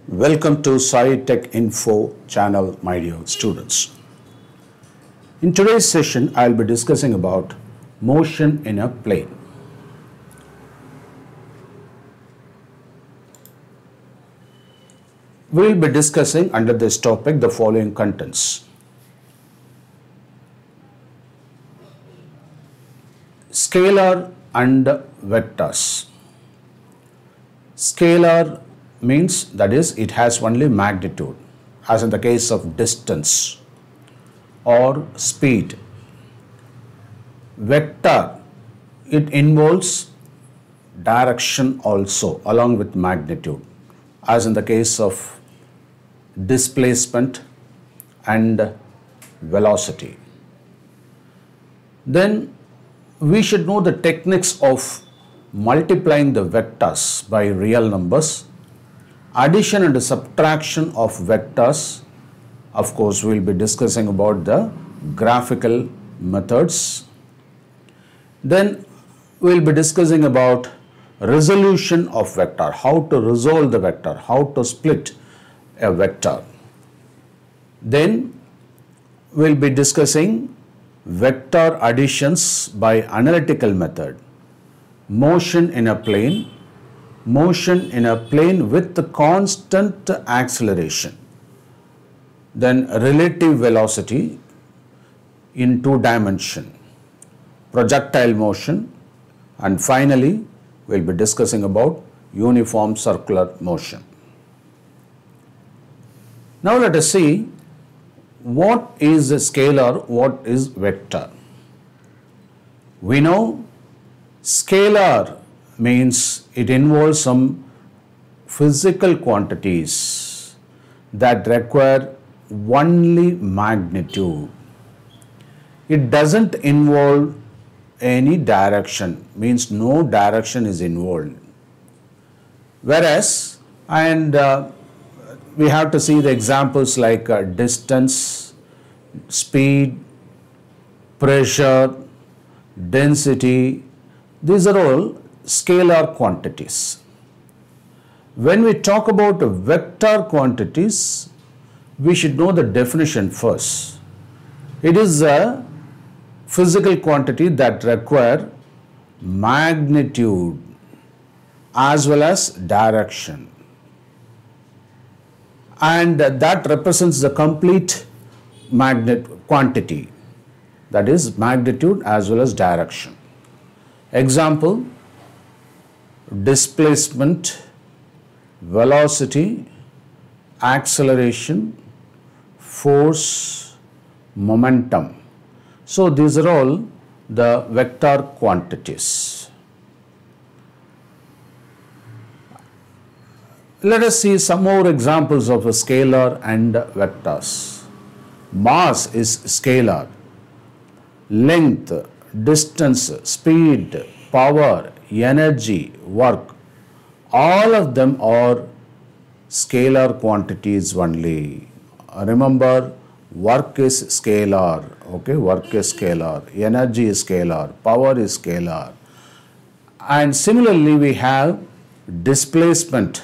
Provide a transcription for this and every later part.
Welcome to Sai Tech Info channel, my dear students. In today's session, I'll be discussing about motion in a plane. We'll be discussing under this topic the following contents. Scalar and vectors. Scalar means that is it has only magnitude, as in the case of distance or speed. Vector, it involves direction also along with magnitude, as in the case of displacement and velocity. Then we should know the techniques of multiplying the vectors by real numbers, addition and subtraction of vectors. Of course, we will be discussing about the graphical methods. Then we will be discussing about resolution of vector, how to resolve the vector, how to split a vector. Then we will be discussing vector additions by analytical method, motion in a plane with the constant acceleration, then relative velocity in 2 dimension, projectile motion, and finally we'll be discussing about uniform circular motion. Now let us see what is a scalar, what is vector. We know scalar means it involves some physical quantities that require only magnitude. It doesn't involve any direction, means no direction is involved. Whereas, we have to see the examples like distance, speed, pressure, density. These are all scalar quantities. When we talk about vector quantities, we should know the definition first. It is a physical quantity that require magnitude as well as direction, and that represents the complete quantity, that is magnitude as well as direction. Example: displacement, velocity, acceleration, force, momentum. So these are all the vector quantities. Let us see some more examples of a scalar and vectors. Mass is scalar. Length, distance, speed, power, energy, work, all of them are scalar quantities only. Remember, work is scalar, okay, work is scalar, energy is scalar, power is scalar. And similarly, we have displacement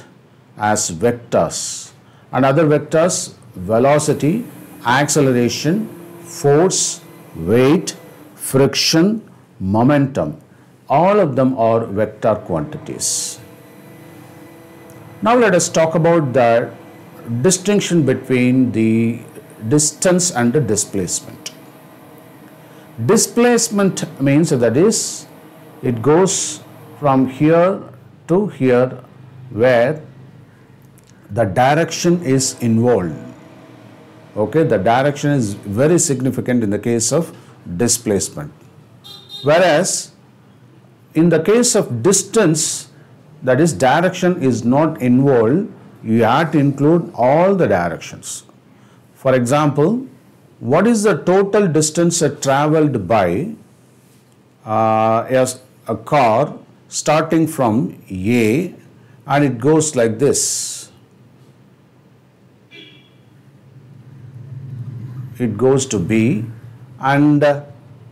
as vectors, and other vectors: velocity, acceleration, force, weight, friction, momentum. All of them are vector quantities. Now let us talk about the distinction between the distance and the displacement. Displacement means that is, it goes from here to here where the direction is involved. Okay, the direction is very significant in the case of displacement. Whereas in the case of distance, that is, direction is not involved, you have to include all the directions. For example, what is the total distance traveled by a car starting from A and it goes like this? It goes to B and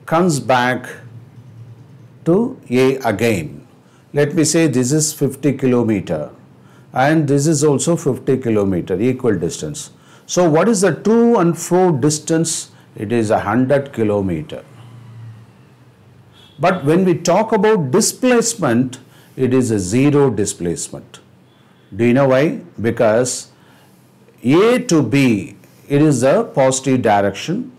comes back to A again. Let me say this is 50 kilometer. and this is also 50 kilometer, equal distance. So what is the to and fro distance? It is 100 kilometer. But when we talk about displacement, it is a zero displacement. Do you know why? Because A to B, it is the positive direction,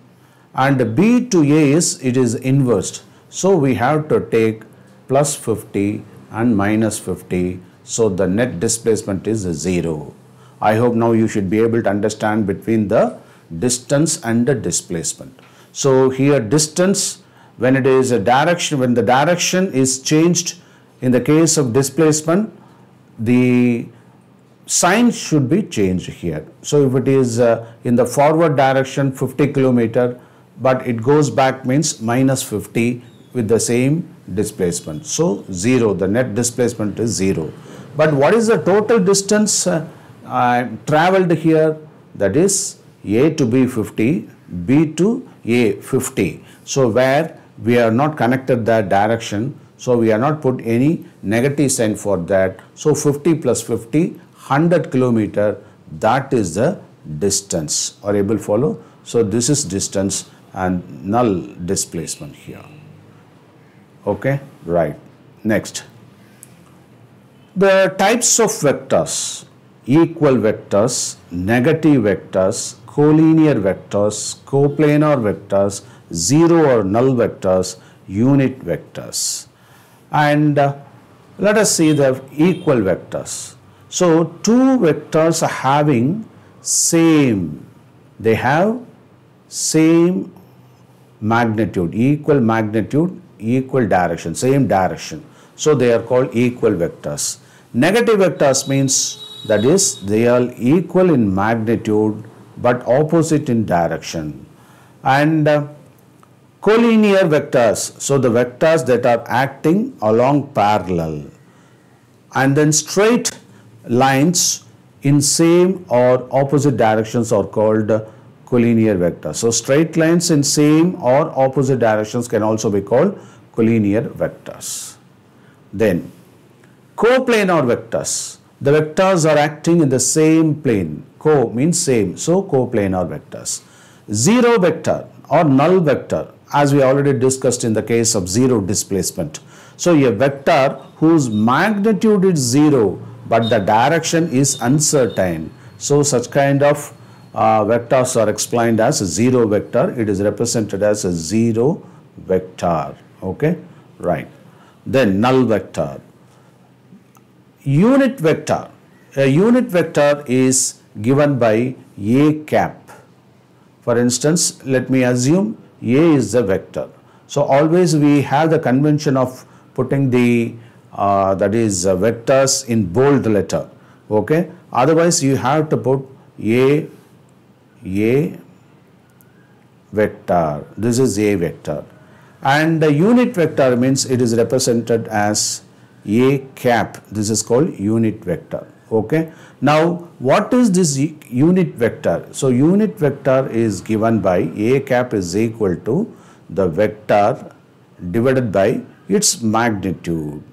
and B to A it is inverse. So we have to take plus 50 and minus 50. So the net displacement is 0. I hope now you should be able to understand between the distance and the displacement. So here distance, when it is a direction, when the direction is changed, in the case of displacement, the sign should be changed here. So if it is in the forward direction 50 kilometer, but it goes back means minus 50 with the same displacement. So 0, the net displacement is 0. But what is the total distance traveled here? That is A to B 50, B to A 50. So where we are not connected that direction, so we are not put any negative sign for that. So 50 plus 50, 100 kilometer, that is the distance. Are you able to follow? So this is distance and null displacement here. Okay, right. Next, the types of vectors: equal vectors, negative vectors, collinear vectors, coplanar vectors, zero or null vectors, unit vectors. And let us see the equal vectors. So two vectors are having same, they have same magnitude, equal direction, same direction. So they are called equal vectors. Negative vectors means that is they are equal in magnitude but opposite in direction. And collinear vectors, so the vectors that are acting along parallel. And then straight lines in same or opposite directions are called collinear vectors. So straight lines in same or opposite directions can also be called collinear vectors. Then coplanar vectors, the vectors are acting in the same plane. Co means same, so coplanar vectors. Zero vector or null vector, as we already discussed in the case of zero displacement. So a vector whose magnitude is 0 but the direction is uncertain. So such kind of vectors are explained as a zero vector. It is represented as a zero vector. Okay, right. Then null vector. Unit vector. A unit vector is given by A cap. For instance, let me assume A is the vector. So always we have the convention of putting the vectors in bold letter. Okay. Otherwise you have to put A vector. This is A vector. And the unit vector means it is represented as A cap. This is called unit vector. Okay. Now what is this unit vector? So unit vector is given by A cap is equal to the vector divided by its magnitude.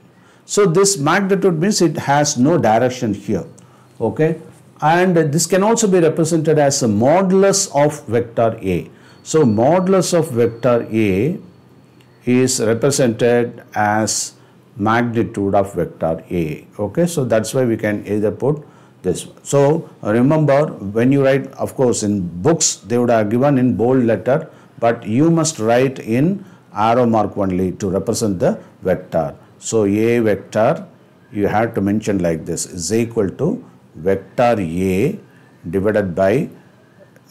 So this magnitude means it has no direction here. Okay. And this can also be represented as a modulus of vector A. So modulus of vector A is represented as magnitude of vector A. Okay, so that's why we can either put this. So remember, when you write, of course in books they would have given in bold letter, but you must write in arrow mark only to represent the vector. So A vector you have to mention like this is equal to vector A divided by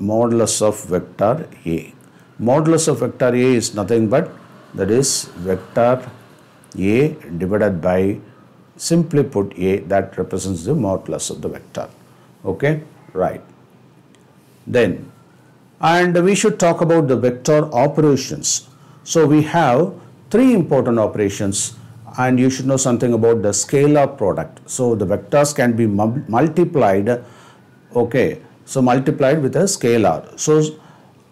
modulus of vector A. Modulus of vector A is nothing but that is vector A divided by, simply put A, that represents the modulus of the vector. Okay, right. Then, and we should talk about the vector operations. So we have three important operations, and you should know something about the scalar product. So the vectors can be multiplied, okay, so multiplied with a scalar. So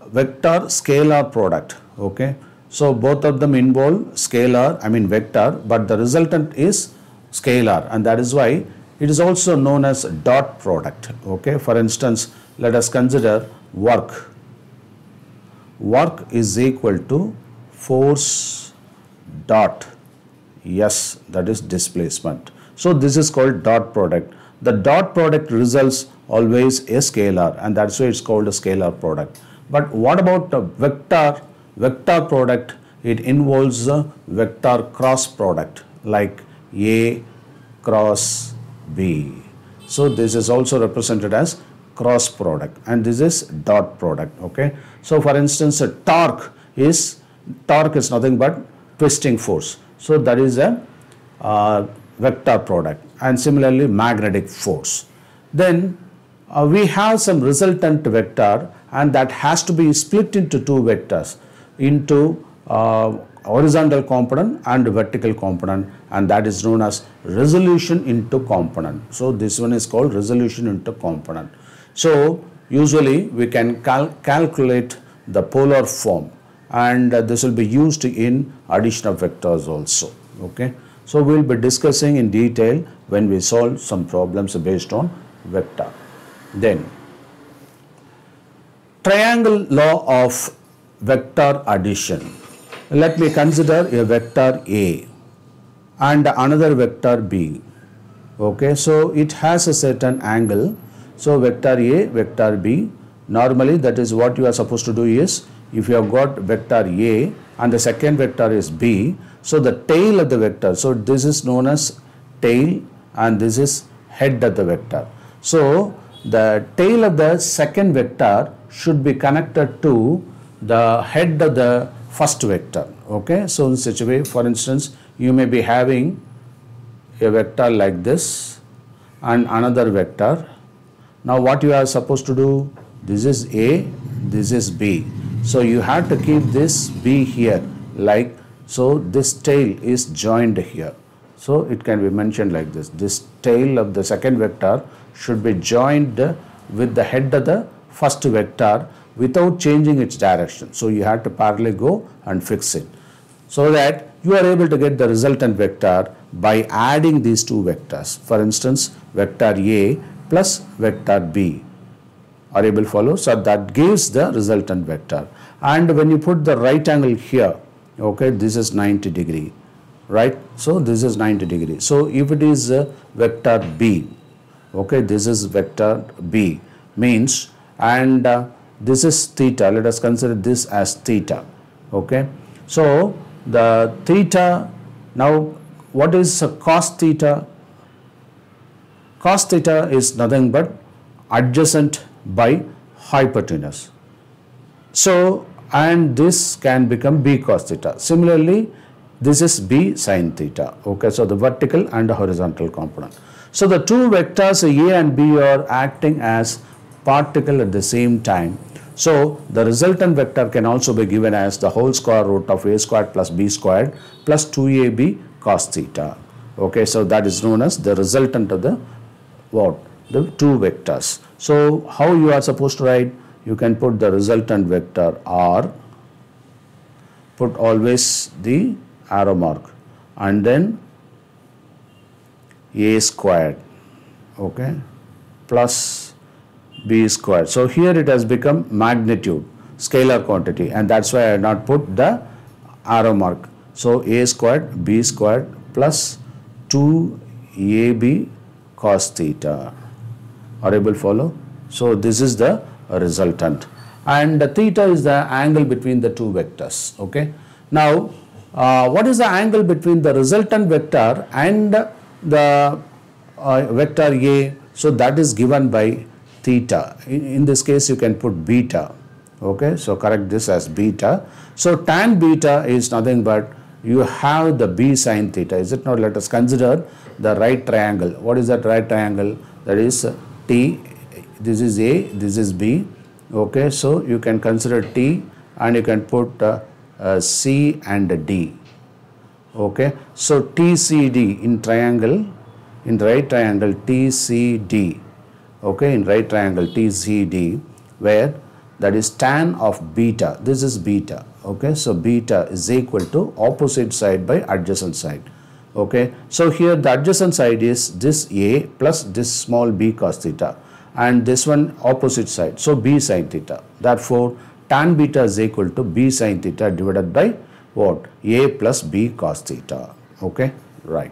vector scalar product, okay. So both of them involve scalar, vector, but the resultant is scalar, and that is why It is also known as dot product. Okay, for instance, let us consider work. Work is equal to force dot S, that is displacement. So this is called dot product. The dot product results always a scalar, and that's why it's called a scalar product. But what about the vector product? It involves a vector cross product like A cross B. So this is also represented as cross product, and this is dot product. Okay, so for instance, a torque is nothing but twisting force, so that is a vector product. And similarly magnetic force. Then we have some resultant vector, and that has to be split into two vectors, into horizontal component and vertical component, and that is known as resolution into component. So this one is called resolution into component. So usually we can calculate the polar form, and this will be used in addition of vectors also. Okay, so we will be discussing in detail when we solve some problems based on vector. Then triangle law of vector addition. Let me consider a vector A and another vector B. Okay, so it has a certain angle. So vector A, vector B, normally that is what you are supposed to do is, if you have got vector A and the second vector is B, so the tail of the vector, so this is known as tail and this is head of the vector. So the tail of the second vector should be connected to the head of the first vector. Okay, so in such a way, for instance, you may be having a vector like this and another vector. Now what you are supposed to do, this is A, this is B. So you have to keep this B here, like so this tail is joined here. So it can be mentioned like this. This tail of the second vector should be joined with the head of the first vector without changing its direction. So you have to parallelly go and fix it, so that you are able to get the resultant vector by adding these two vectors. For instance, vector A plus vector B. Are able to follow? So that gives the resultant vector. And when you put the right angle here, okay, this is 90 degree, right? So this is 90 degree. So if it is vector B, okay, this is vector B means, and this is theta. Let us consider this as theta. Okay, so the theta, now what is cos theta? Cos theta is nothing but adjacent by hypotenuse. So, and this can become B cos theta. Similarly, this is B sin theta. Okay, so the vertical and the horizontal component. So the two vectors A and B are acting as particle at the same time. So the resultant vector can also be given as the whole square root of A squared plus B squared plus 2AB cos theta. Okay, so that is known as the resultant of the what? The two vectors. So how you are supposed to write? You can put the resultant vector R, put always the arrow mark, and then A squared, okay, plus B squared. So here it has become magnitude, scalar quantity, and that's why I have not put the arrow mark. So A squared, B squared plus 2AB cos theta. Are able to follow? So this is the resultant, and the theta is the angle between the two vectors. Okay. Now, what is the angle between the resultant vector and the vector A? So that is given by theta. In this case, you can put beta. Okay. So correct this as beta. So tan beta is nothing but you have the B sin theta. Is it not? Let us consider the right triangle. What is that right triangle? That is T. This is A, this is B. Okay, so you can consider T and you can put C and D. Okay, so TCD in triangle, in right triangle TCD. Okay, in right triangle TCD, where that is tan of beta. This is beta. Okay, so beta is equal to opposite side by adjacent side. Okay, so here the adjacent side is this A plus this small b cos theta, and this one opposite side, so b sin theta. Therefore, tan beta is equal to b sin theta divided by what? A plus b cos theta. Okay, right.